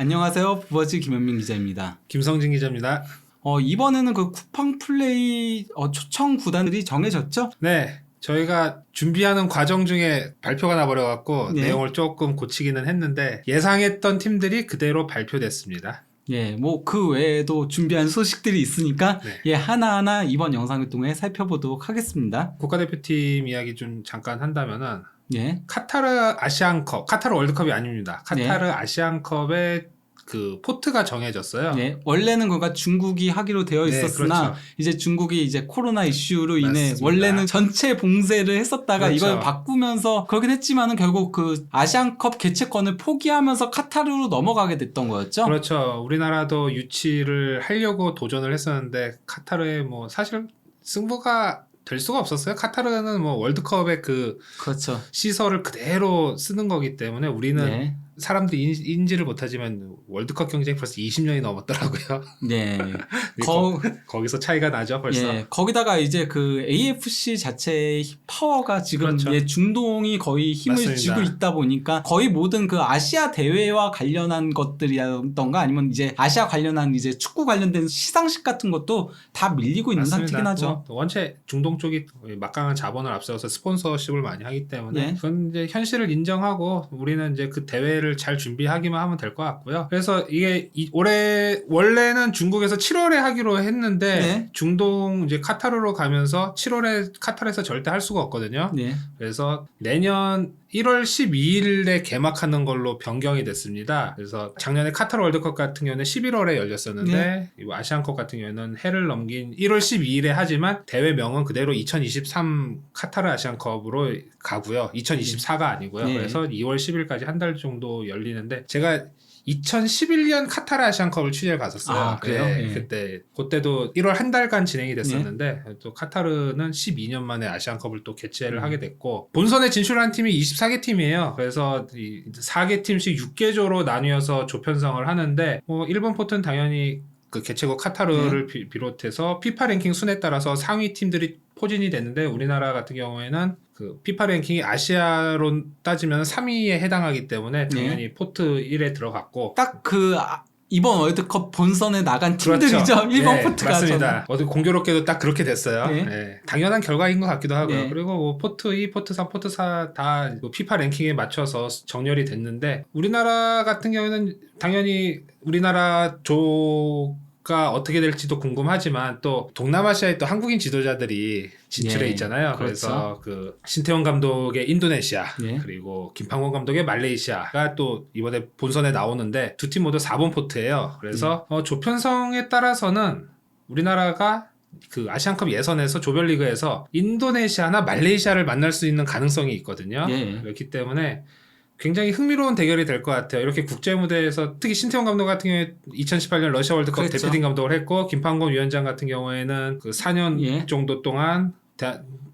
안녕하세요. 부버즈 김현민 기자입니다. 김성진 기자입니다. 이번에는 그 쿠팡 플레이 초청 구단들이 정해졌죠? 네, 저희가 준비하는 과정 중에 발표가 나버려갖고 네. 내용을 조금 고치기는 했는데 예상했던 팀들이 그대로 발표됐습니다. 예, 뭐 그 외에도 준비한 소식들이 있으니까 네. 예, 하나하나 이번 영상을 통해 살펴보도록 하겠습니다. 국가대표팀 이야기 좀 잠깐 한다면은 예, 카타르 아시안컵, 카타르 월드컵이 아닙니다. 카타르 네. 아시안컵의 그 포트가 정해졌어요. 예, 원래는 그가 중국이 하기로 되어 네, 있었으나 그렇죠. 이제 중국이 이제 코로나 이슈로 인해 맞습니다. 원래는 전체 봉쇄를 했었다가 그렇죠. 이걸 바꾸면서 그러긴 했지만은 결국 그 아시안컵 개최권을 포기하면서 카타르로 넘어가게 됐던 거였죠. 그렇죠. 우리나라도 유치를 하려고 도전을 했었는데 카타르에 뭐 사실 승부가 될 수가 없었어요. 카타르는 뭐 월드컵의 그 그렇죠. 시설을 그대로 쓰는 거기 때문에 우리는 네. 사람들이 인지를 못하지만 월드컵 경쟁이 벌써 20년이 넘었더라고요. 네. 거기서 차이가 나죠, 벌써. 예, 거기다가 이제 그 AFC 자체의 파워가 지금 그렇죠. 예, 중동이 거의 힘을 맞습니다. 쥐고 있다 보니까 거의 모든 그 아시아 대회와 관련한 것들이라던가 아니면 이제 아시아 관련한 이제 축구 관련된 시상식 같은 것도 다 밀리고 있는 상태긴 하죠. 뭐, 원체 중동 쪽이 막강한 자본을 앞세워서 스폰서십을 많이 하기 때문에 예. 그건 이제 현실을 인정하고 우리는 이제 그 대회를 잘 준비하기만 하면 될 것 같고요. 그래서 이게 올해 원래는 중국에서 7월에 하기로 했는데 네. 중동 이제 카타르로 가면서 7월에 카타르에서 절대 할 수가 없거든요. 네. 그래서 내년 1월 12일에 개막하는 걸로 변경이 됐습니다. 그래서 작년에 카타르 월드컵 같은 경우는 11월에 열렸었는데 이 아시안컵 같은 경우에는 해를 넘긴 1월 12일에 하지만 대회명은 그대로 2023 카타르 아시안컵으로 가고요. 2024가 아니고요. 네. 그래서 2월 10일까지 한 달 정도 열리는데 제가 2011년 카타르 아시안컵을 취재를 갔었어요. 아, 그래요? 네, 예. 그때도 1월 한 달간 진행이 됐었는데 또 카타르는 12년 만에 아시안컵을 또 개최를 하게 됐고 본선에 진출한 팀이 24개 팀이에요. 그래서 이 4개 팀씩 6개조로 나뉘어서 조편성을 하는데 뭐 일본 포트는 당연히 그 개최국 카타르를 비롯해서 피파 랭킹 순에 따라서 상위 팀들이 포진이 됐는데 우리나라 같은 경우에는 그 피파 랭킹이 아시아로 따지면 3위에 해당하기 때문에 당연히 포트 1에 들어갔고 딱 그 이번 월드컵 본선에 나간 팀들이죠. 그렇죠. 일본 네, 포트가. 맞습니다. 어디 공교롭게도 딱 그렇게 됐어요. 네. 네. 당연한 결과인 것 같기도 하고요. 네. 그리고 뭐 포트 2, 포트 3, 포트 4 다 피파 랭킹에 맞춰서 정렬이 됐는데 우리나라 같은 경우에는 당연히 우리나라 조가 어떻게 될지도 궁금하지만 또 동남아시아에 또 한국인 지도자들이 진출해 예, 있잖아요. 그렇죠. 그래서 그 신태용 감독의 인도네시아 예. 그리고 김판곤 감독의 말레이시아가 또 이번에 본선에 나오는데 두 팀 모두 4번 포트예요. 그래서 조편성에 따라서는 우리나라가 그 아시안컵 예선에서 조별리그에서 인도네시아나 말레이시아를 만날 수 있는 가능성이 있거든요. 예. 그렇기 때문에 굉장히 흥미로운 대결이 될 것 같아요. 이렇게 국제 무대에서 특히 신태용 감독 같은 경우에 2018년 러시아 월드컵 그랬죠. 대표팀 감독을 했고 김판곤 위원장 같은 경우에는 그 4년 예. 정도 동안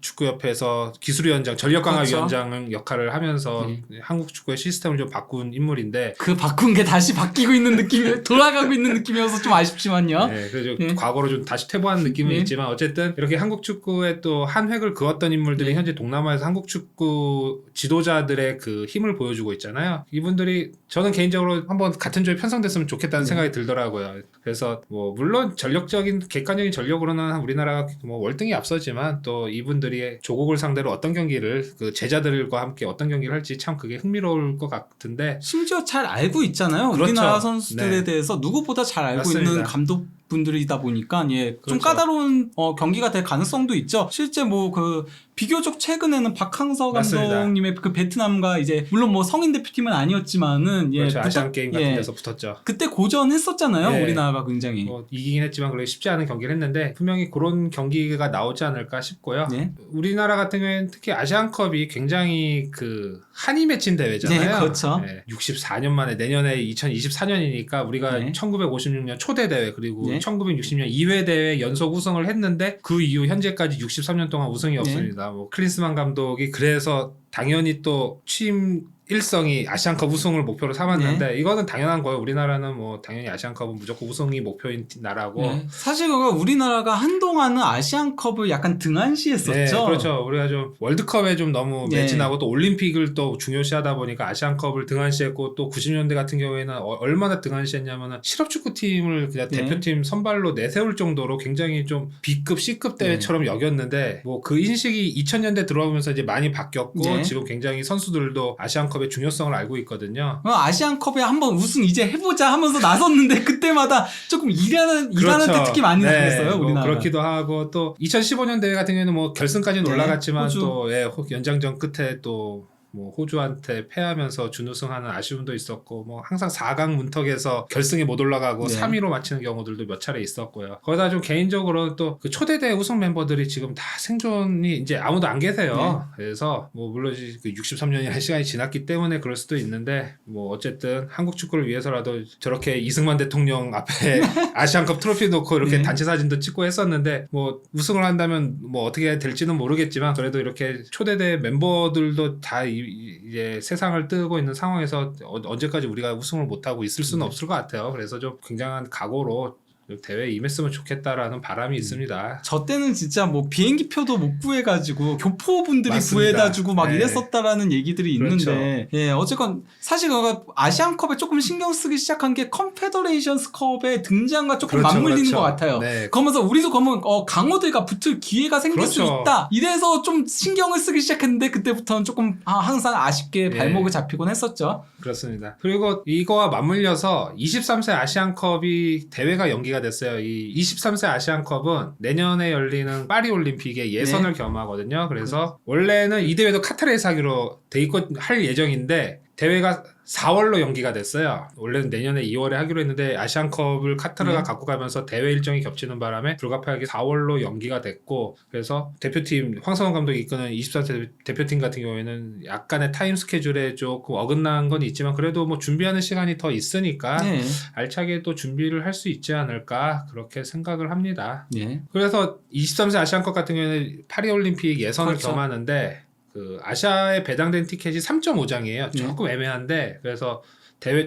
축구협회에서 기술위원장, 전력강화 그렇죠. 위원장 역할을 하면서 한국 축구의 시스템을 좀 바꾼 인물인데 그 바꾼 게 다시 바뀌고 있는 느낌이 돌아가고 있는 느낌이어서 좀 아쉽지만요. 네, 그래서 예. 과거로 좀 다시 퇴보하는 느낌은 예. 있지만 어쨌든 이렇게 한국 축구에 또 한 획을 그었던 인물들이 예. 현재 동남아에서 한국 축구 지도자들의 그 힘을 보여주고 있잖아요. 이분들이 저는 개인적으로 한번 같은 조에 편성됐으면 좋겠다는 생각이 들더라고요. 그래서 뭐 물론 전력적인 객관적인 전력으로는 우리나라가 뭐 월등히 앞서지만 또 이분들이 조국을 상대로 어떤 경기를 그 제자들과 함께 어떤 경기를 할지 참 그게 흥미로울 것 같은데 심지어 잘 알고 있잖아요. 그렇죠. 우리나라 선수들에 네. 대해서 누구보다 잘 알고 맞습니다. 있는 감독분들이다 보니까 좀 그렇죠. 까다로운 경기가 될 가능성도 있죠. 실제 뭐 그 비교적 최근에는 박항서 맞습니다. 감독님의 그 베트남과 이제 물론 뭐 성인 대표팀은 아니었지만은 그렇죠. 아시안 게임 같은 데서 붙었죠. 그때 고전했었잖아요. 예. 우리나라가 굉장히. 뭐 이기긴 했지만 그래 쉽지 않은 경기를 했는데 분명히 그런 경기가 나오지 않을까 싶고요. 네. 우리나라 같은 경우에는 특히 아시안컵이 굉장히 그 한이 맺힌 대회잖아요. 네, 그렇죠. 64년 만에 내년에 2024년이니까 우리가 네. 1956년 초대 대회 그리고 네. 1960년 2회 대회 연속 우승을 했는데 그 이후 현재까지 63년 동안 우승이 없습니다. 뭐 클린스만 감독이 그래서 당연히 또 취임 일성이 아시안컵 우승을 목표로 삼았는데 이거는 당연한 거예요. 우리나라는 뭐 당연히 아시안컵은 무조건 우승이 목표인 나라고. 네. 사실 그거 우리나라가 한동안은 아시안컵을 약간 등한시했었죠. 네, 그렇죠. 우리가 좀 월드컵에 좀 너무 네. 매진하고 또 올림픽을 또 중요시하다 보니까 아시안컵을 등한시했고 또 90년대 같은 경우에는 얼마나 등한시했냐면은 실업축구팀을 그냥 네. 대표팀 선발로 내세울 정도로 굉장히 좀 B급, C급 대회처럼 여겼는데 뭐 그 인식이 2000년대 들어오면서 이제 많이 바뀌었고 네. 지금 굉장히 선수들도 아시안컵의 중요성을 알고 있거든요. 아시안컵에 한번 우승 이제 해보자 하면서 나섰는데 그때마다 조금 일하는 듯 특히 많이 나겠어요. 뭐 우리나라. 그렇기도 하고 또 2015년 대회 같은 경우에는 뭐 결승까지는 네, 올라갔지만 호주. 또 연장전 끝에 또 뭐 호주한테 패하면서 준우승하는 아쉬움도 있었고 뭐 항상 4강 문턱에서 결승에 못 올라가고 네. 3위로 마치는 경우들도 몇 차례 있었고요. 거기다 좀 개인적으로 또 그 초대대 우승 멤버들이 지금 다 생존이 이제 아무도 안 계세요. 그래서 뭐 물론 그 63년이라는 시간이 지났기 때문에 그럴 수도 있는데 뭐 어쨌든 한국 축구를 위해서라도 저렇게 이승만 대통령 앞에 아시안컵 트로피 놓고 이렇게 네. 단체 사진도 찍고 했었는데 뭐 우승을 한다면 뭐 어떻게 될지는 모르겠지만 그래도 이렇게 초대대 멤버들도 다 이제 세상을 뜨고 있는 상황에서 언제까지 우리가 우승을 못하고 있을 수는 없을 것 같아요. 그래서 좀 굉장한 각오로 대회에 임했으면 좋겠다라는 바람이 있습니다. 저 때는 진짜 뭐 비행기 표도 못 구해가지고 교포분들이 맞습니다. 구해다주고 막 네. 이랬었다라는 얘기들이 있는데, 그렇죠. 예, 어쨌건 사실 그거 아시안컵에 조금 신경 쓰기 시작한 게 컨페더레이션스컵의 등장과 조금 그렇죠, 맞물리는 그렇죠. 것 같아요. 네. 그러면서 우리도 그러면 강호들과 붙을 기회가 생길 수 그렇죠. 있다. 이래서 좀 신경을 쓰기 시작했는데 그때부터는 조금 항상 아쉽게 네. 발목을 잡히곤 했었죠. 그렇습니다. 그리고 이거와 맞물려서 23세 아시안컵이 대회가 연기가 됐어요. 이 23세 아시안컵은 내년에 열리는 파리 올림픽의 예선을 겸하거든요. 그래서 원래는 이 대회도 카타르에서 하기로 돼 있고 할 예정인데 대회가 4월로 연기가 됐어요. 원래는 내년에 2월에 하기로 했는데 아시안컵을 카타르가 갖고 가면서 대회 일정이 겹치는 바람에 불가피하게 4월로 연기가 됐고 그래서 대표팀 황성원 감독이 이끄는 23세 대표팀 같은 경우에는 약간의 타임 스케줄에 조금 어긋난 건 있지만 그래도 뭐 준비하는 시간이 더 있으니까 네. 알차게 또 준비를 할 수 있지 않을까 그렇게 생각을 합니다. 네. 그래서 23세 아시안컵 같은 경우에는 파리올림픽 예선을 그렇죠. 겸하는데 그 아시아에 배당된 티켓이 3.5장이에요. 조금 애매한데 그래서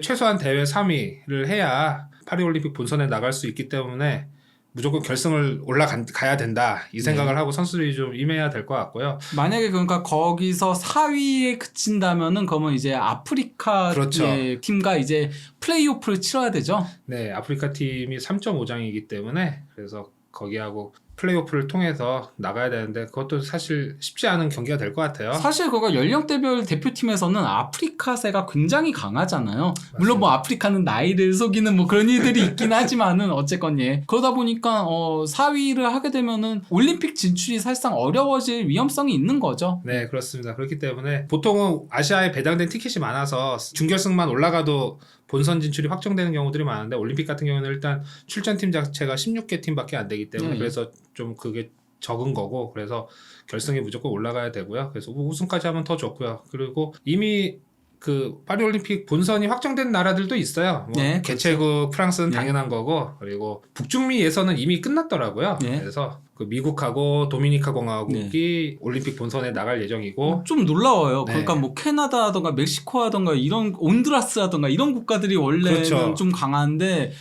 최소한 대회 3위를 해야 파리올림픽 본선에 나갈 수 있기 때문에 무조건 결승을 올라가야 된다 이 생각을 하고 선수들이 좀 임해야 될 것 같고요. 만약에 그러니까 거기서 4위에 그친다면은 그러면 이제 아프리카 그렇죠. 팀과 이제 플레이오프를 치러야 되죠. 네, 아프리카 팀이 3.5장이기 때문에 그래서 거기하고 플레이오프를 통해서 나가야 되는데 그것도 사실 쉽지 않은 경기가 될 것 같아요. 사실 그거 연령대별 대표팀에서는 아프리카세가 굉장히 강하잖아요. 물론 뭐 아프리카는 나이를 속이는 뭐 그런 일들이 있긴 하지만은 어쨌건 그러다 보니까 4위를 하게 되면은 올림픽 진출이 사실상 어려워질 위험성이 있는 거죠. 네, 그렇습니다. 그렇기 때문에 보통은 아시아에 배당된 티켓이 많아서 준결승만 올라가도 본선 진출이 확정되는 경우들이 많은데 올림픽 같은 경우는 일단 출전팀 자체가 16개 팀밖에 안 되기 때문에 그래서 좀 그게 적은 거고 그래서 결승에 무조건 올라가야 되고요. 그래서 우승까지 하면 더 좋고요. 그리고 이미 그 파리올림픽 본선이 확정된 나라들도 있어요. 뭐 네, 개최국 프랑스는 당연한 거고 그리고 북중미 예선은 이미 끝났더라고요. 그래서 그 미국하고 도미니카 공화국이 올림픽 본선에 나갈 예정이고 좀 놀라워요. 네. 그러니까 뭐 캐나다라던가 멕시코라던가 이런 온두라스라던가 이런 국가들이 원래는 그렇죠. 좀 강한데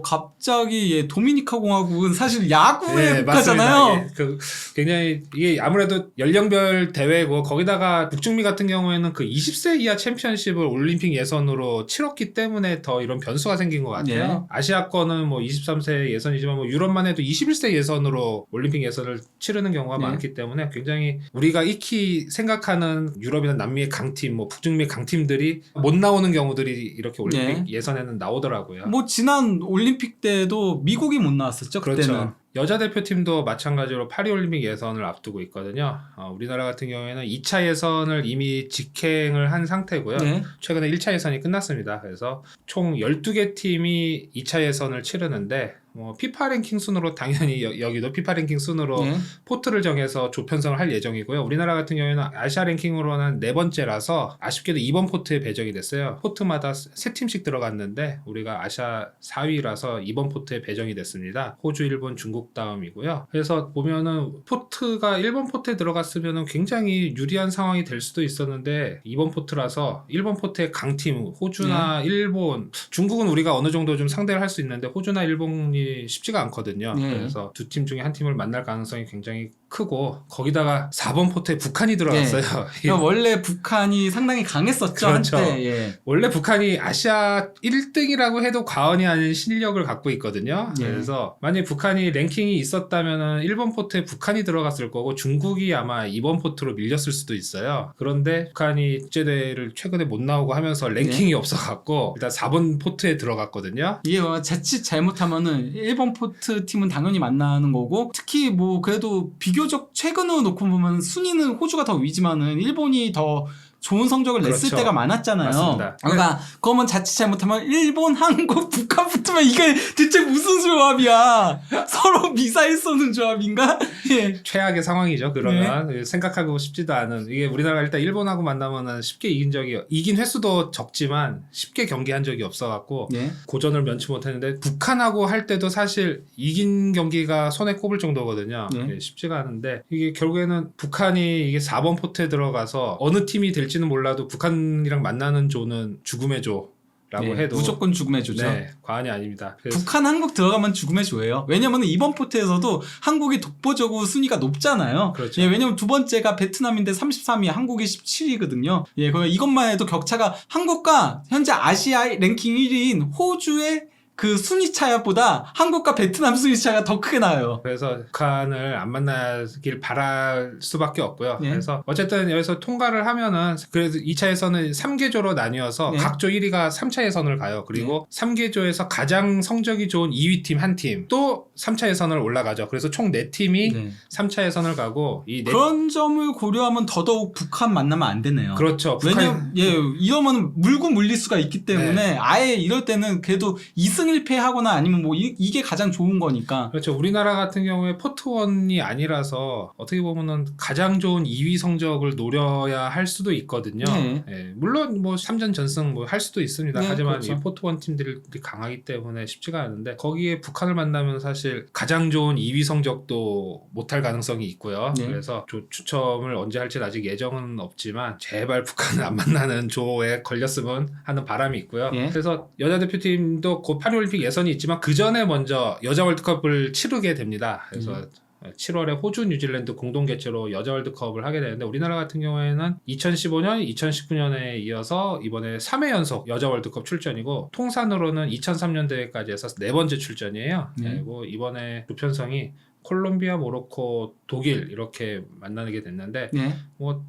갑자기 도미니카 공화국은 사실 야구의 국가잖아요. 맞습니다. 그 굉장히 이게 아무래도 연령별 대회고 거기다가 북중미 같은 경우에는 그 20세 이하 챔피언십을 올림픽 예선으로 치렀기 때문에 더 이런 변수가 생긴 것 같아요. 아시아권은 뭐 23세 예선이지만 뭐 유럽만 해도 21세 예선으로 올림픽 예선을 치르는 경우가 많기 때문에 굉장히 우리가 익히 생각하는 유럽이나 남미의 강팀, 뭐 북중미 강팀들이 못 나오는 경우들이 이렇게 올림픽 예선에는 나오더라고요. 뭐 지난 올림픽 때도 미국이 못 나왔었죠. 그때는. 그렇죠. 여자 대표팀도 마찬가지로 파리올림픽 예선을 앞두고 있거든요. 우리나라 같은 경우에는 2차 예선을 이미 직행을 한 상태고요. 최근에 1차 예선이 끝났습니다. 그래서 총 12개 팀이 2차 예선을 치르는데 피파 랭킹 순으로 당연히 여기도 피파 랭킹 순으로 포트를 정해서 조편성을 할 예정이고요. 우리나라 같은 경우에는 아시아 랭킹으로는 4번째라서 아쉽게도 2번 포트에 배정이 됐어요. 포트마다 3팀씩 들어갔는데 우리가 아시아 4위라서 2번 포트에 배정이 됐습니다. 호주, 일본, 중국, 중국 다음이고요. 그래서 보면은 포트가 일본 포트에 들어갔으면은 굉장히 유리한 상황이 될 수도 있었는데 이번 포트라서 일본 포트의 강팀 호주나 일본, 중국은 우리가 어느 정도 좀 상대를 할 수 있는데 호주나 일본이 쉽지가 않거든요. 그래서 두 팀 중에 한 팀을 만날 가능성이 굉장히 크고 거기다가 4번 포트에 북한이 들어갔어요. 그러니까 원래 북한이 상당히 강했었죠. 그렇죠. 한때. 예. 원래 북한이 아시아 1등이라고 해도 과언이 아닌 실력을 갖고 있거든요. 그래서 만약에 북한이 랭킹이 있었다면 일본 포트에 북한이 들어갔을 거고 중국이 아마 이번 포트로 밀렸을 수도 있어요. 그런데 북한이 국제대회를 최근에 못 나오고 하면서 랭킹이 없어갖고 일단 4번 포트에 들어갔거든요. 이게 자칫 잘못하면은 일본 포트 팀은 당연히 만나는 거고 특히 뭐 그래도 비교적 최근으로 놓고 보면 순위는 호주가 더 위지만은 일본이 더 좋은 성적을 냈을 그렇죠. 때가 많았잖아요. 맞습니다. 그러니까 그러면 자칫 잘못하면 일본, 한국, 북한 붙으면 이게 대체 무슨 조합이야? 서로 미사일 쏘는 조합인가? 예. 최악의 상황이죠. 그러면 생각하고 싶지도 않은 이게 우리나라가 일단 일본하고 만나면은 쉽게 이긴 횟수도 적지만 쉽게 경기한 적이 없어갖고 고전을 면치 못했는데 북한하고 할 때도 사실 이긴 경기가 손에 꼽을 정도거든요. 쉽지가 않은데 이게 결국에는 북한이 이게 4번 포트에 들어가서 어느 팀이 될지는 몰라도 북한이랑 만나는 조는 죽음의 조라고 해도 무조건 죽음의 조죠. 네, 과언이 아닙니다. 북한, 한국 들어가면 죽음의 조예요. 왜냐면 이번 포트에서도 한국이 독보적으로 순위가 높잖아요. 그렇죠. 예, 왜냐면 두 번째가 베트남인데 33위, 한국이 17위거든요. 예, 이것만 해도 격차가 한국과 현재 아시아 랭킹 1위인 호주의 그 순위 차이보다 한국과 베트남 순위 차이가 더 크게 나요. 그래서 북한을 안 만나길 바랄 수밖에 없고요. 그래서 어쨌든 여기서 통과를 하면은 그래도 2차 예선은 3개조로 나뉘어서 각 조 1위가 3차 예선을 가요. 그리고 3개조에서 가장 성적이 좋은 2위 팀 한 팀 또 3차 예선을 올라가죠. 그래서 총 4팀이 3차 예선을 가고 그런 점을 고려하면 더더욱 북한 만나면 안 되네요. 그렇죠. 왜냐면 이러면 물고 물릴 수가 있기 때문에 아예 이럴 때는 그래도 2승 1패 하거나 아니면 뭐 이게 가장 좋은 거니까. 그렇죠. 우리나라 같은 경우에 포트1이 아니라서 어떻게 보면은 가장 좋은 2위 성적을 노려야 할 수도 있거든요. 물론 뭐 3전 전승 뭐 할 수도 있습니다. 하지만 그렇죠. 이 포트1 팀들이 강하기 때문에 쉽지가 않은데 거기에 북한을 만나면 사실 가장 좋은 2위 성적도 못할 가능성이 있고요. 그래서 추첨을 언제 할지 아직 예정은 없지만 제발 북한을 안 만나는 조에 걸렸으면 하는 바람이 있고요. 그래서 여자 대표팀도 곧 파리올림픽 예선이 있지만 그 전에 먼저 여자 월드컵을 치르게 됩니다. 그래서 7월에 호주, 뉴질랜드 공동 개최로 여자 월드컵을 하게 되는데 우리나라 같은 경우에는 2015년, 2019년에 이어서 이번에 3회 연속 여자 월드컵 출전이고 통산으로는 2003년 대회까지 해서 4번째 출전이에요. 그리고 이번에 조편성이 콜롬비아, 모로코, 독일 이렇게 만나게 됐는데 뭐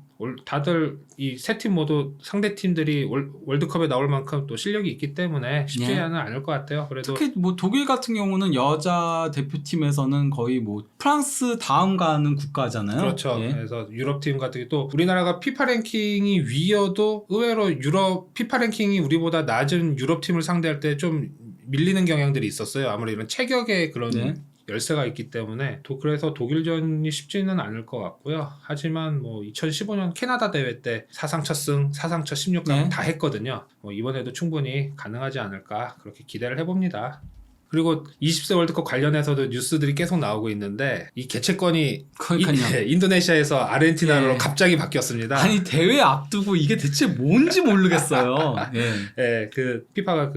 다들 이 세 팀 모두 상대 팀들이 월드컵에 나올 만큼 또 실력이 있기 때문에 쉽지는 않을 것 같아요. 그래도 특히 뭐 독일 같은 경우는 여자 대표팀에서는 거의 뭐 프랑스 다음 가는 국가잖아요. 그렇죠. 그래서 유럽 팀 같은 게 또 우리나라가 피파 랭킹이 위여도 의외로 유럽 피파 랭킹이 우리보다 낮은 유럽 팀을 상대할 때 좀 밀리는 경향들이 있었어요. 아무래도 이런 체격의 그런 열세가 있기 때문에 그래서 독일전이 쉽지는 않을 것 같고요. 하지만 뭐 2015년 캐나다 대회 때 사상 첫 승, 사상 첫 16강 다 했거든요. 뭐 이번에도 충분히 가능하지 않을까 그렇게 기대를 해봅니다. 그리고 20세 월드컵 관련해서도 뉴스들이 계속 나오고 있는데 이 개최권이 인도네시아에서 아르헨티나로 갑자기 바뀌었습니다. 아니 대회 앞두고 이게 대체 뭔지 모르겠어요. 그 피파가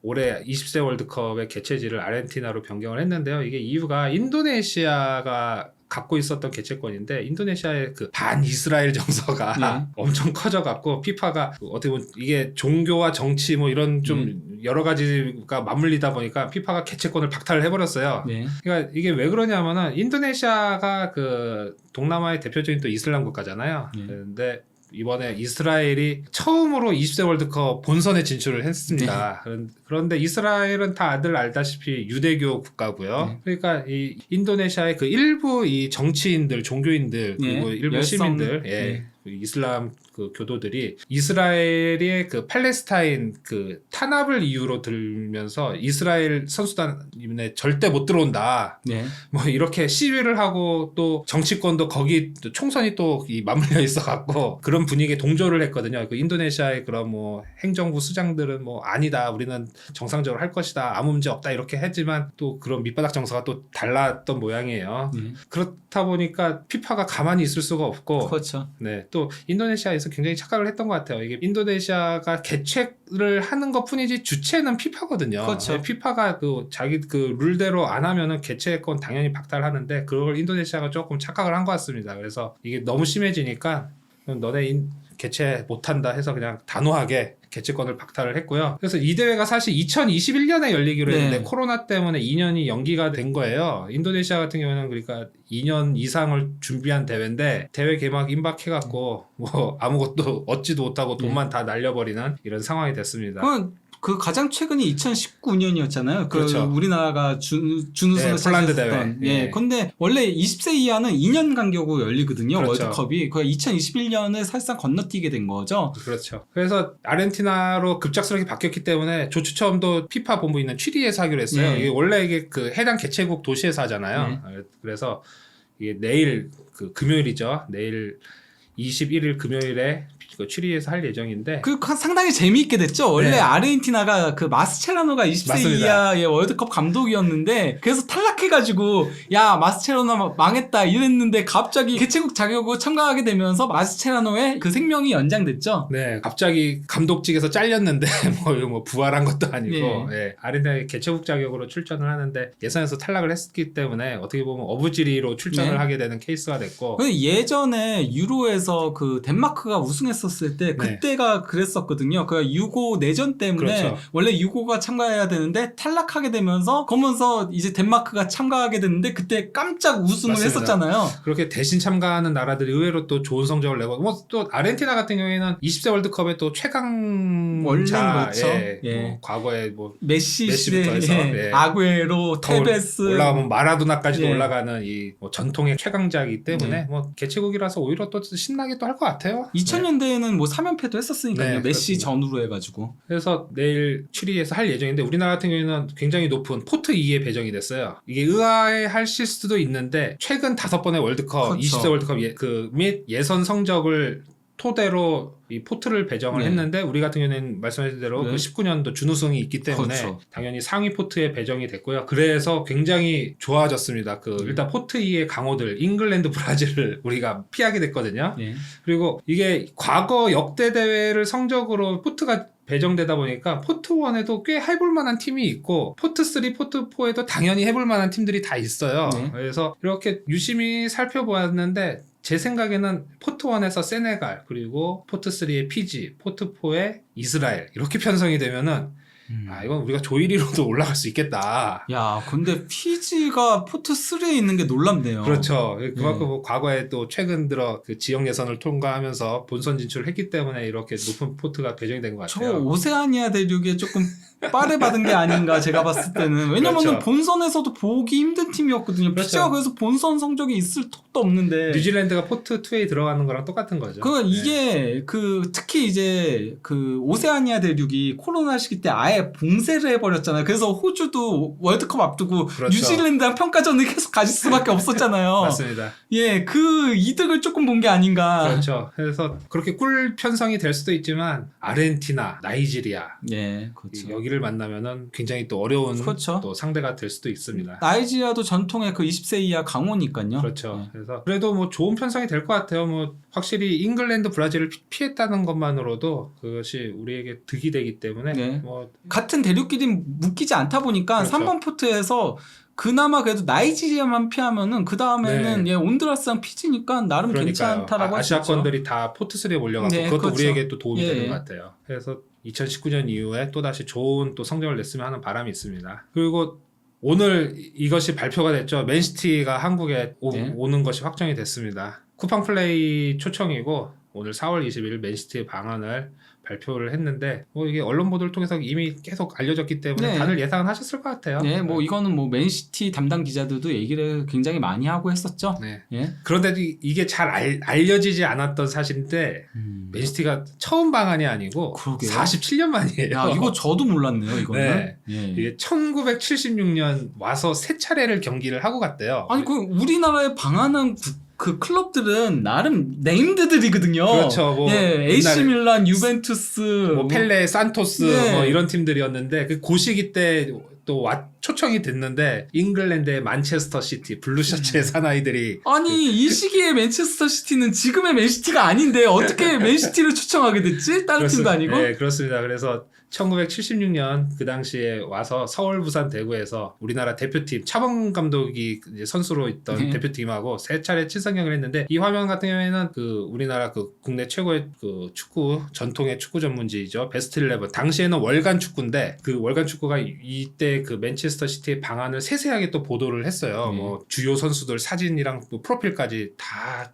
올해 20세 월드컵의 개최지를 아르헨티나로 변경을 했는데요. 이게 이유가 인도네시아가 갖고 있었던 개최권인데 인도네시아의 그 반이스라엘 정서가 엄청 커져갖고 피파가 어떻게 보면 이게 종교와 정치 뭐 이런 좀 여러 가지가 맞물리다 보니까 피파가 개최권을 박탈을 해버렸어요. 그러니까 이게 왜 그러냐면은 인도네시아가 그 동남아의 대표적인 또 이슬람 국가잖아요. 그런데 이번에 이스라엘이 처음으로 20세 월드컵 본선에 진출을 했습니다. 그런데 이스라엘은 다들 알다시피 유대교 국가고요. 그러니까 이 인도네시아의 그 일부 이 정치인들, 종교인들 그리고 일부 시민들 이슬람 그 교도들이 이스라엘의 그 팔레스타인 그 탄압을 이유로 들면서 이스라엘 선수단에 절대 못 들어온다. 네. 뭐 이렇게 시위를 하고 또 정치권도 거기 또 총선이 또 맞물려 있어 갖고 그런 분위기에 동조를 했거든요. 그 인도네시아의 그런 뭐 행정부 수장들은 뭐 아니다. 우리는 정상적으로 할 것이다. 아무 문제 없다. 이렇게 했지만 또 그런 밑바닥 정서가 또 달랐던 모양이에요. 그렇다 보니까 피파가 가만히 있을 수가 없고 그렇죠. 네, 또 인도네시아에서 굉장히 착각을 했던 것 같아요. 이게 인도네시아가 개최를 하는 것뿐이지 주체는 피파거든요. 그렇죠. 피파가 그 자기 그 룰대로 안 하면은 개최권 당연히 박탈하는데 그걸 인도네시아가 조금 착각을 한 것 같습니다. 그래서 이게 너무 심해지니까 너네 개최 못한다 해서 그냥 단호하게 개최권을 박탈을 했고요. 그래서 이 대회가 사실 2021년에 열리기로 했는데 네. 코로나 때문에 2년이 연기가 된 거예요. 인도네시아 같은 경우는 그러니까 2년 이상을 준비한 대회인데 대회 개막 임박해갖고 뭐 아무것도 얻지도 못하고 돈만 다 날려버리는 이런 상황이 됐습니다. 그 가장 최근이 2019년이었잖아요. 그렇죠. 우리나라가 준우승을 네, 폴란드 차지했던. 대회. 예. 근데 원래 20세 이하는 2년 간격으로 열리거든요. 그렇죠. 월드컵이. 그 2021년을 사실상 건너뛰게 된 거죠. 그렇죠. 그래서 아르헨티나로 급작스럽게 바뀌었기 때문에 조추첨도 피파 본부 있는 취리에서 하기로 했어요. 네. 이게 원래 이게 그 해당 개최국 도시에서 하잖아요. 그래서 이게 내일 그 금요일이죠. 내일 21일 금요일에 그 취리에서 할 예정인데 상당히 재미있게 됐죠. 원래 네. 아르헨티나가 그 마스체라노가 20세 맞습니다. 이하의 월드컵 감독이었는데 그래서 탈락해가지고 야 마스체라노 망했다 이랬는데 갑자기 개최국 자격으로 참가하게 되면서 마스체라노의 그 생명이 연장됐죠. 네, 갑자기 감독직에서 잘렸는데 뭐 부활한 것도 아니고 예, 아르헨티나의 개최국 자격으로 출전을 하는데 예선에서 탈락을 했기 때문에 어떻게 보면 어부지리로 출전을 하게 되는 케이스가 됐고 예전에 유로에서 그 덴마크가 우승했었을 때 그때가 그랬었거든요. 그 유고 내전 때문에 그렇죠. 원래 유고가 참가해야 되는데 탈락하게 되면서 그러면서 이제 덴마크가 참가하게 됐는데 그때 깜짝 우승을 맞습니다. 했었잖아요. 그렇게 대신 참가하는 나라들이 의외로 또 좋은 성적을 내고 뭐 또 아르헨티나 같은 경우에는 20세 월드컵에 또 최강자 그렇죠. 뭐 과거에 뭐 메시부터 해서 아구에로, 테베스 올라가면 마라도나까지도 예. 올라가는 이 뭐 전통의 최강자이기 때문에 뭐 개최국이라서 오히려 또 신나게 또 할 것 같아요. 2000년대에는 뭐 3연패도 했었으니까요. 네, 메시 그렇습니다. 전후로 해가지고. 그래서 내일 취리에서 할 예정인데 우리나라 같은 경우에는 굉장히 높은 포트 2에 배정이 됐어요. 이게 의아해 하실 수도 있는데 최근 5번의 월드컵, 그렇죠. 20세 월드컵 및 예선 성적을 토대로 이 포트를 배정을 했는데 우리 같은 경우에는 말씀하신 대로 그 19년도 준우승이 있기 때문에 그렇죠. 당연히 상위 포트에 배정이 됐고요. 그래서 굉장히 좋아졌습니다. 일단 포트 2의 강호들 잉글랜드, 브라질을 우리가 피하게 됐거든요. 그리고 이게 과거 역대 대회를 성적으로 포트가 배정되다 보니까 포트 1에도 꽤 해볼 만한 팀이 있고 포트 3, 포트 4에도 당연히 해볼 만한 팀들이 다 있어요. 그래서 이렇게 유심히 살펴보았는데 제 생각에는 포트 1에서 세네갈, 그리고 포트 3의 피지, 포트 4의 이스라엘 이렇게 편성이 되면은 이건 우리가 조이리로도 올라갈 수 있겠다. 야, 근데 피지가 포트 3에 있는 게 놀랍네요. 그렇죠. 그만큼 뭐 과거에 또 최근 들어 그 지역 예선을 통과하면서 본선 진출을 했기 때문에 이렇게 높은 포트가 배정이 된 것 같아요. 저 오세아니아 대륙에 조금 빠레받은 게 아닌가 제가 봤을 때는. 왜냐면은 그렇죠. 본선에서도 보기 힘든 팀이었거든요. 그렇죠. 피지가 그래서 본선 성적이 있을 턱도 없는데. 뉴질랜드가 포트 2에 들어가는 거랑 똑같은 거죠. 이게 특히 이제 그 오세아니아 대륙이 코로나 시기 때 아예 봉쇄를 해버렸잖아요. 그래서 호주도 월드컵 앞두고 그렇죠. 뉴질랜드랑 평가전을 계속 가질 수밖에 없었잖아요. 맞습니다. 예, 그 이득을 조금 본 게 아닌가. 그렇죠. 그래서 그렇게 꿀 편성이 될 수도 있지만 아르헨티나, 나이지리아 예, 그렇죠. 여기를 만나면은 굉장히 또 어려운 그렇죠. 또 상대가 될 수도 있습니다. 나이지리아도 전통의 그 20세 이하 강호니까요. 그렇죠. 예. 그래서 그래도 뭐 좋은 편성이 될 것 같아요. 뭐 확실히 잉글랜드, 브라질을 피했다는 것만으로도 그것이 우리에게 득이 되기 때문에 뭐 같은 대륙끼리 묶이지 않다 보니까 그렇죠. 3번 포트에서 그나마 그래도 나이지리아만 피하면은 그 다음에는 온두라스랑 피지니까 나름 괜찮다라고 할 수 있죠. 아시아권들이 다 포트 3에 몰려가고 그것도 그렇죠. 우리에게 또 도움이 되는 것 같아요. 그래서 2019년 이후에 또 다시 좋은 또 성적을 냈으면 하는 바람이 있습니다. 그리고 오늘 이것이 발표가 됐죠. 맨시티가 한국에 오는 것이 확정이 됐습니다. 쿠팡 플레이 초청이고 오늘 4월 20일 맨시티의 방안을 발표를 했는데 뭐 이게 언론 보도를 통해서 이미 계속 알려졌기 때문에 네. 다들 예상은 하셨을 것 같아요. 네, 뭐 이거는 뭐 맨시티 담당 기자들도 얘기를 굉장히 많이 하고 했었죠. 네. 예. 그런데 이게 잘 알려지지 않았던 사실인데 맨시티가 처음 방안이 아니고 그러게요. 47년 만이에요. 야, 이거 저도 몰랐네요, 이거는. 네. 예. 이게 1976년 와서 세 차례를 경기를 하고 갔대요. 아니 그 우리나라에 방한한 그 클럽들은 나름 네임드들이거든요. 그렇죠. 뭐 예, AC 밀란, 유벤투스, 뭐 펠레, 산토스 네. 뭐 이런 팀들이었는데 그 시기 때 또 초청이 됐는데 잉글랜드의 만체스터 시티 블루셔츠의 사나이들이 아니 이 시기에 맨체스터 시티는 지금의 맨시티가 아닌데 어떻게 맨시티를 초청하게 됐지? 다른 팀도 아니고? 네, 그렇습니다. 그래서 1976년 그 당시에 와서 서울, 부산, 대구에서 우리나라 대표팀 차범 감독이 이제 선수로 있던 네. 대표팀하고 세 차례 친선경을 했는데 이 화면 같은 경우에는 그 우리나라 그 국내 최고의 그 축구 전통의 축구 전문지이죠 베스트 11 당시에는 월간 축구인데 그 월간 축구가 이때 그 맨체스터 시티의 방안을 세세하게 또 보도를 했어요. 뭐 주요 선수들 사진이랑 또 프로필까지 다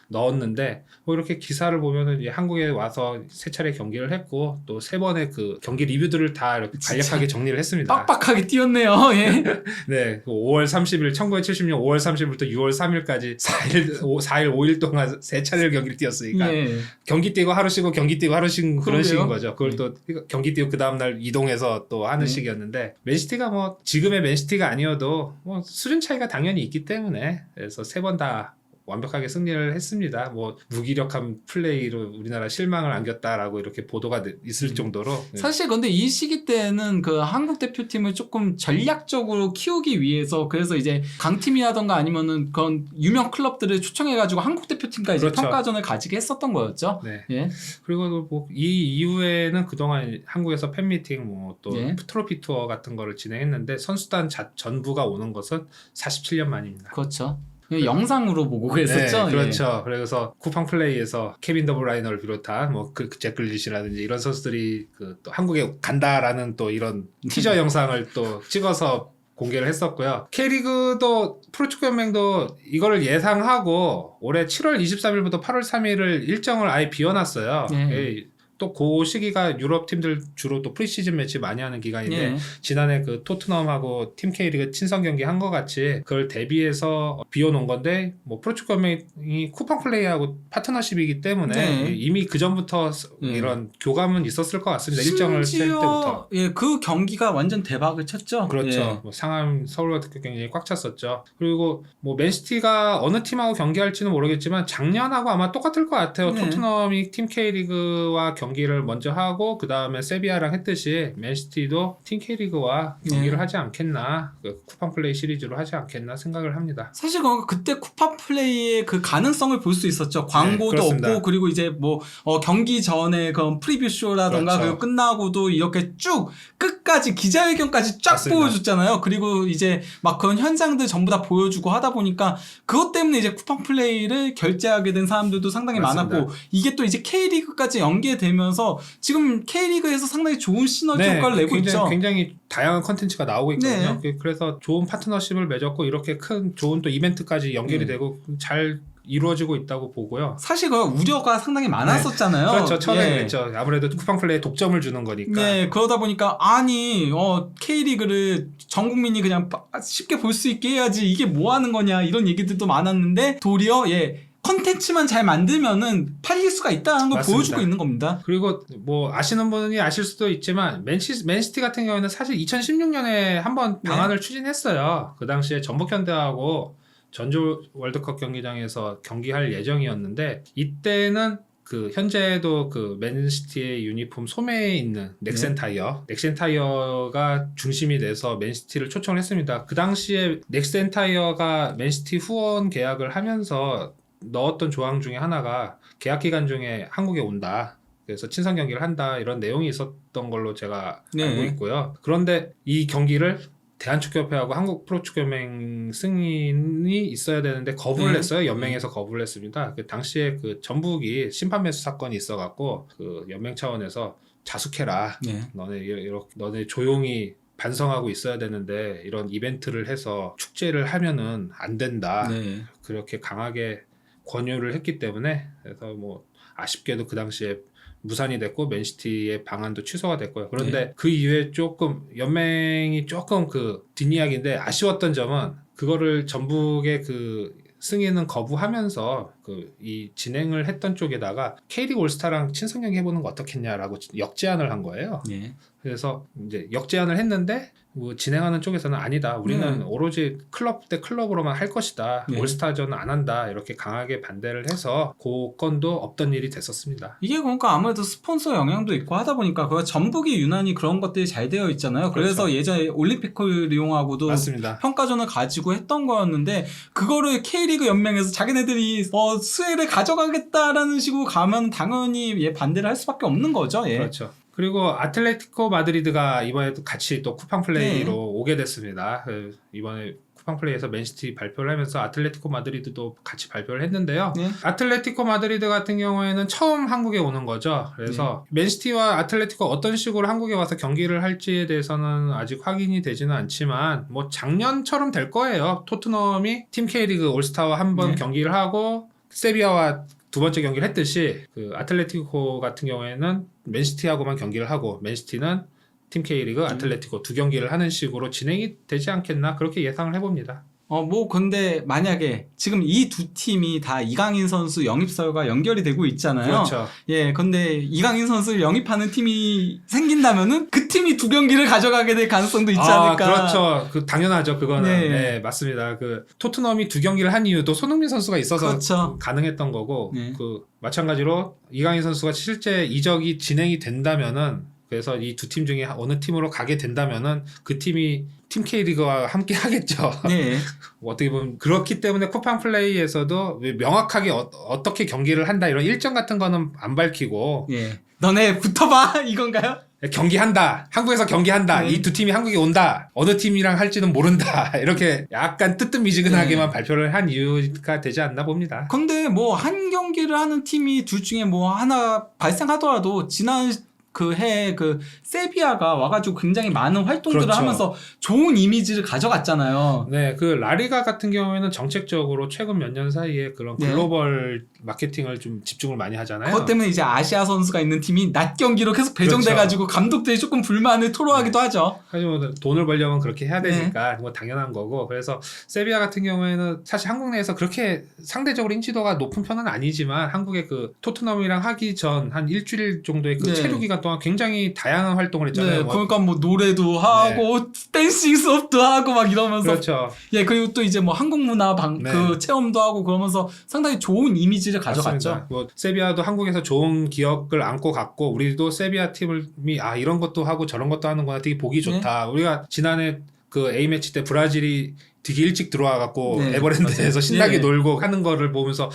넣었는데 뭐 이렇게 기사를 보면은 이제 한국에 와서 세 차례 경기를 했고 또 세 번의 그 경기 리뷰들을 다 이렇게 간략하게 정리를 했습니다. 빡빡하게 뛰었네요. 예. 네, 5월 30일 1970년 5월 30일부터 6월 3일까지 4일 5일 동안 세 차례 경기를 뛰었으니까 예. 경기 뛰고 하루 쉬고 경기 뛰고 하루 쉬고 그런 그러게요. 식인 거죠. 그걸 또 경기 뛰고 그 다음 날 이동해서 또 하는 식이었는데 맨시티가 뭐 지금의 맨시티가 아니어도 뭐 수준 차이가 당연히 있기 때문에 그래서 세 번 다 완벽하게 승리를 했습니다. 뭐 무기력한 플레이로 우리나라 실망을 안겼다라고 이렇게 보도가 있을 정도로 사실 근데 이 시기 때는 그 한국 대표팀을 조금 전략적으로 키우기 위해서 그래서 이제 강팀이라던가 아니면은 그런 유명 클럽들을 초청해가지고 한국 대표팀과 이제 그렇죠. 평가전을 가지게 했었던 거였죠. 네. 예. 그리고 뭐 이 이후에는 그동안 한국에서 팬미팅 뭐 또 예. 트로피 투어 같은 거를 진행했는데 선수단 전부가 오는 것은 47년 만입니다. 그렇죠. 영상으로 보고 그랬었죠. 네, 그렇죠. 그래서 쿠팡 플레이에서 케빈 더브라이너를 비롯한 뭐 잭 글리시라든지 이런 선수들이 그 또 한국에 간다라는 또 이런 티저 영상을 또 찍어서 공개를 했었고요. K리그도 프로축구연맹도 이거를 예상하고 올해 7월 23일부터 8월 3일을 일정을 아예 비워놨어요. 네. 또 그 시기가 유럽 팀들 주로 또 프리시즌 매치 많이 하는 기간인데 예. 지난해 그 토트넘하고 팀 K리그 친선 경기 한 것 같이 그걸 대비해서 비워놓은 건데 뭐 프로축구연맹이 쿠팡 플레이하고 파트너십이기 때문에 네. 이미 그 전부터 이런 교감은 있었을 것 같습니다. 일정을 셀 때부터. 예, 그 경기가 완전 대박을 쳤죠. 그렇죠. 예. 뭐 상암 서울월드컵 경기장이 꽉 찼었죠. 그리고 뭐 맨시티가 어느 팀하고 경기할지는 모르겠지만 작년하고 아마 똑같을 것 같아요. 네. 토트넘이 팀 K리그와 경기를 먼저 하고 그 다음에 세비야랑 했듯이 맨시티도 팀 K리그와 경기를 하지 않겠나 그 쿠팡 플레이 시리즈로 하지 않겠나 생각을 합니다. 사실 그때 쿠팡 플레이의 그 가능성을 볼 수 있었죠. 광고도 그렇습니다. 없고 그리고 이제 뭐 경기 전에 그런 프리뷰 쇼라던가 그렇죠. 그리고 끝나고도 이렇게 쭉 끝까지 기자회견까지 쫙 맞습니다. 보여줬잖아요. 그리고 이제 막 그런 현상들 전부 다 보여주고 하다 보니까 그것 때문에 이제 쿠팡 플레이를 결제하게 된 사람들도 상당히 맞습니다. 많았고 이게 또 이제 K리그까지 연계되면서 지금 K리그에서 상당히 좋은 시너지 효과를 내고 있죠. 굉장히 다양한 컨텐츠가 나오고 있거든요. 그래서 좋은 파트너십을 맺었고 이렇게 큰 좋은 또 이벤트까지 연결이 되고 잘 이루어지고 있다고 보고요. 사실 그 우려가 상당히 많았었잖아요. 그렇죠. 처음에 예. 그랬죠. 아무래도 쿠팡 플레이에 독점을 주는 거니까. 네, 그러다 보니까 아니 K리그를 전 국민이 그냥 쉽게 볼 수 있게 해야지 이게 뭐 하는 거냐 이런 얘기들도 많았는데 도리어 컨텐츠만 잘 만들면은 팔릴 수가 있다는 걸 맞습니다. 보여주고 있는 겁니다. 그리고 뭐 아시는 분이 아실 수도 있지만 맨시티 같은 경우에는 사실 2016년에 한번 방안을 추진했어요. 그 당시에 전북현대하고 전주 월드컵 경기장에서 경기할 예정이었는데 이때는 그 현재도 그 맨시티의 유니폼 소매에 있는 넥센 타이어가 중심이 돼서 맨시티를 초청을 했습니다. 그 당시에 넥센 타이어가 맨시티 후원 계약을 하면서 넣었던 조항 중에 하나가 계약 기간 중에 한국에 온다. 그래서 친선 경기를 한다. 이런 내용이 있었던 걸로 제가 알고 있고요. 그런데 이 경기를 대한축구협회하고 한국 프로축구연맹 승인이 있어야 되는데 거부를 했어요. 연맹에서 거부를 했습니다. 그 당시에 그 전북이 심판 매수 사건이 있어갖고 그 연맹 차원에서 자숙해라. 너네 조용히 반성하고 있어야 되는데 이런 이벤트를 해서 축제를 하면은 안 된다. 그렇게 강하게 권유를 했기 때문에 그래서 뭐 아쉽게도 그 당시에 무산이 됐고 맨시티의 방안도 취소가 됐고요. 그런데 그 이후에 조금 연맹이 조금 그 뒷이야기인데 아쉬웠던 점은 그거를 전북의 그 승인은 거부하면서 그 이 진행을 했던 쪽에다가 K리그 올스타랑 친선 경기 해보는 거 어떻겠냐라고 역제안을 한 거예요. 예. 그래서 이제 역제안을 했는데 뭐 진행하는 쪽에서는 아니다. 우리는 오로지 클럽 대 클럽으로만 할 것이다. 네. 올스타전은 안 한다. 이렇게 강하게 반대를 해서 그 건도 없던 일이 됐었습니다. 이게 그러니까 아무래도 스폰서 영향도 있고 하다 보니까 그 전북이 유난히 그런 것들이 잘 되어 있잖아요. 그래서 그렇죠. 예전에 올림픽을 이용하고도 맞습니다. 평가전을 가지고 했던 거였는데 그거를 K리그 연맹에서 자기네들이 수혜를 가져가겠다라는 식으로 가면 당연히 반대를 할 수밖에 없는 거죠. 예. 그렇죠. 그리고 아틀레티코 마드리드가 이번에도 같이 또 쿠팡 플레이로 오게 됐습니다. 이번에 쿠팡 플레이에서 맨시티 발표를 하면서 아틀레티코 마드리드도 같이 발표를 했는데요. 네. 아틀레티코 마드리드 같은 경우에는 처음 한국에 오는 거죠. 그래서 맨시티와 아틀레티코 어떤 식으로 한국에 와서 경기를 할지에 대해서는 아직 확인이 되지는 않지만 뭐 작년처럼 될 거예요. 토트넘이 팀 K리그 올스타와 한번 경기를 하고 세비야와 두 번째 경기를 했듯이 그 아틀레티코 같은 경우에는 맨시티하고만 경기를 하고 맨시티는 팀 K리그 아틀레티코 두 경기를 하는 식으로 진행이 되지 않겠나 그렇게 예상을 해봅니다. 뭐 근데 만약에 지금 이 두 팀이 다 이강인 선수 영입설과 연결이 되고 있잖아요. 그렇죠. 예, 근데 이강인 선수를 영입하는 팀이 생긴다면은 그 팀이 두 경기를 가져가게 될 가능성도 있지 않을까. 그렇죠. 그 당연하죠. 그거는 네. 맞습니다. 그 토트넘이 두 경기를 한 이유도 손흥민 선수가 있어서 그렇죠. 가능했던 거고 네. 그 마찬가지로 이강인 선수가 실제 이적이 진행이 된다면은 그래서 이 두 팀 중에 어느 팀으로 가게 된다면은 그 팀이 팀 K리그와 함께 하겠죠. 네. 어떻게 보면 그렇기 때문에 쿠팡 플레이에서도 명확하게 어떻게 경기를 한다 이런 일정 같은 거는 안 밝히고 예. 너네 붙어봐 이건가요? 경기한다. 한국에서 경기한다. 이 두 팀이 한국에 온다. 어느 팀이랑 할지는 모른다. 이렇게 약간 뜨뜻미지근하게만 발표를 한 이유가 되지 않나 봅니다. 근데 뭐 한 경기를 하는 팀이 둘 중에 뭐 하나 발생하더라도 지난 그 해 그 세비야가 와가지고 굉장히 많은 활동들을 그렇죠. 하면서 좋은 이미지를 가져갔잖아요. 네, 그 라리가 같은 경우에는 정책적으로 최근 몇 년 사이에 그런 글로벌 마케팅을 좀 집중을 많이 하잖아요. 그것 때문에 이제 아시아 선수가 있는 팀이 낮 경기로 계속 배정돼가지고 감독들이 조금 불만을 토로하기도 하죠. 하지만 돈을 벌려면 그렇게 해야 되니까 뭐 당연한 거고. 그래서 세비야 같은 경우에는 사실 한국 내에서 그렇게 상대적으로 인지도가 높은 편은 아니지만 한국의 그 토트넘이랑 하기 전 한 일주일 정도의 그 체류 기간 동안 굉장히 다양한 활동을 했잖아요. 그러니까 뭐 노래도 하고 댄싱 수업도 하고 막 이러면서 그렇죠. 예, 그리고 또 이제 뭐 한국 문화 그 체험도 하고 그러면서 상당히 좋은 이미지를 가져갔죠. 맞습니다. 뭐 세비야도 한국에서 좋은 기억을 안고 갔고 우리도 세비야 팀이 이런 것도 하고 저런 것도 하는구나 되게 보기 좋다. 우리가 지난해 그 A매치 때 브라질이 되게 일찍 들어와갖고 에버랜드에서 신나게 놀고 하는 거를 보면서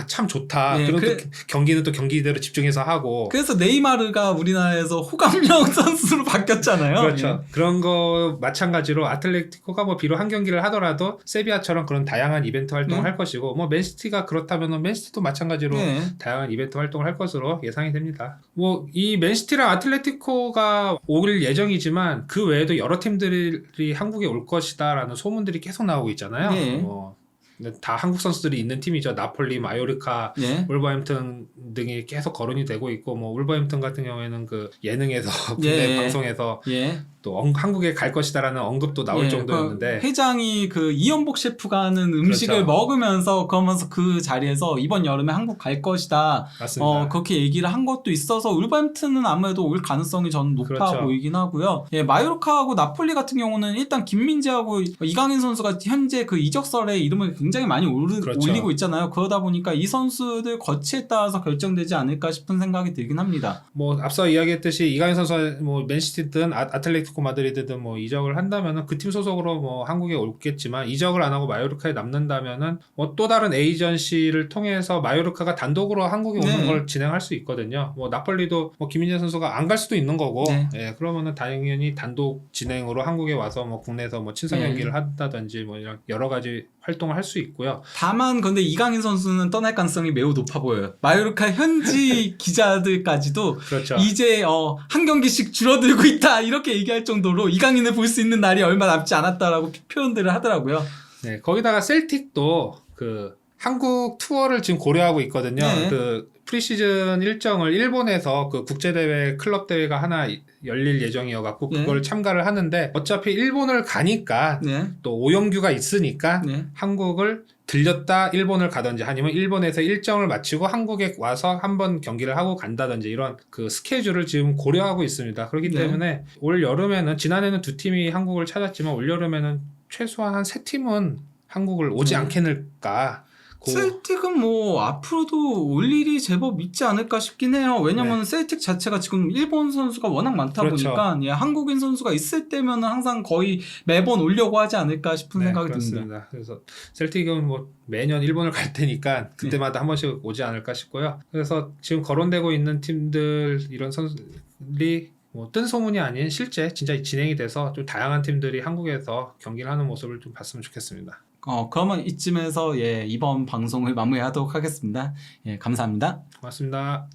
참 좋다. 그런 또 경기는 또 경기대로 집중해서 하고. 그래서 네이마르가 우리나라에서 호감형 선수로 바뀌었잖아요. 그렇죠. 그런 거 마찬가지로 아틀레티코가 뭐 비록 한 경기를 하더라도 세비야처럼 그런 다양한 이벤트 활동을 할 것이고 뭐 맨시티가 그렇다면 맨시티도 마찬가지로 다양한 이벤트 활동을 할 것으로 예상이 됩니다. 뭐 이 맨시티랑 아틀레티코가 올 예정이지만 그 외에도 여러 팀들이 한국에 올 것이다라는 소문들이 계속 나오고 있잖아요. 뭐 다 한국 선수들이 있는 팀이죠. 나폴리, 마요르카, 울버햄튼 등이 계속 거론이 되고 있고 뭐 울버햄튼 같은 경우에는 그 예능에서 국내 방송에서 또 한국에 갈 것이다라는 언급도 나올 정도였는데 회장이 그 이연복 셰프가 하는 음식을 먹으면서 그러면서 그 자리에서 이번 여름에 한국 갈 것이다. 맞습니다. 그렇게 얘기를 한 것도 있어서 울버햄튼은 아무래도 올 가능성이 저는 높아 보이긴 하고요. 마요르카하고 나폴리 같은 경우는 일단 김민재하고 이강인 선수가 현재 그 이적설에 이름을 굉장히 많이 올리고 있잖아요. 그러다 보니까 이 선수들 거치에 따라서 결정되지 않을까 싶은 생각이 들긴 합니다. 뭐 앞서 이야기했듯이 이강인 선수가 뭐 맨시티든 아틀레티코 마드리드든 뭐 이적을 한다면은 그 팀 소속으로 뭐 한국에 올겠지만 이적을 안 하고 마요르카에 남는다면은 뭐 또 다른 에이전시를 통해서 마요르카가 단독으로 한국에 오는 걸 진행할 수 있거든요. 뭐 나폴리도 뭐 김민재 선수가 안 갈 수도 있는 거고, 그러면은 당연히 단독 진행으로 한국에 와서 뭐 국내에서 뭐 친선 경기를 한다든지 뭐 이런 여러 가지 활동을 할 수 있고요. 다만 근데 이강인 선수는 떠날 가능성이 매우 높아 보여요. 마요르카 현지 기자들까지도 이제 한 경기씩 줄어들고 있다 이렇게 얘기할 정도로 이강인을 볼 수 있는 날이 얼마 남지 않았다라고 표현들을 하더라고요. 네, 거기다가 셀틱도 그 한국 투어를 지금 고려하고 있거든요. 네. 그 프리시즌 일정을 일본에서 그 국제대회 클럽 대회가 하나 열릴 예정이어갖고 네. 그걸 참가를 하는데 어차피 일본을 가니까 네. 또 오염규가 있으니까 네. 한국을 들렸다 일본을 가든지 아니면 일본에서 일정을 마치고 한국에 와서 한번 경기를 하고 간다든지 이런 그 스케줄을 지금 고려하고 있습니다. 그렇기 네. 때문에 올 여름에는 지난해는 2팀이 한국을 찾았지만 올 여름에는 최소한 한 3팀은 한국을 오지 네. 않겠는가. 셀틱은 뭐 앞으로도 올 일이 제법 있지 않을까 싶긴 해요. 왜냐면 셀틱 자체가 지금 일본 선수가 워낙 많다 그렇죠. 보니까 예, 한국인 선수가 있을 때면은 항상 거의 매번 오려고 하지 않을까 싶은 네, 생각이 그렇습니다. 듭니다. 그래서 셀틱은 뭐 매년 일본을 갈 테니까 그때마다 한 번씩 오지 않을까 싶고요. 그래서 지금 거론되고 있는 팀들 이런 선수들이 뭐 뜬 소문이 아닌 실제 진짜 진행이 돼서 좀 다양한 팀들이 한국에서 경기를 하는 모습을 좀 봤으면 좋겠습니다. 그러면 이쯤에서 예, 이번 방송을 마무리하도록 하겠습니다. 예, 감사합니다. 고맙습니다.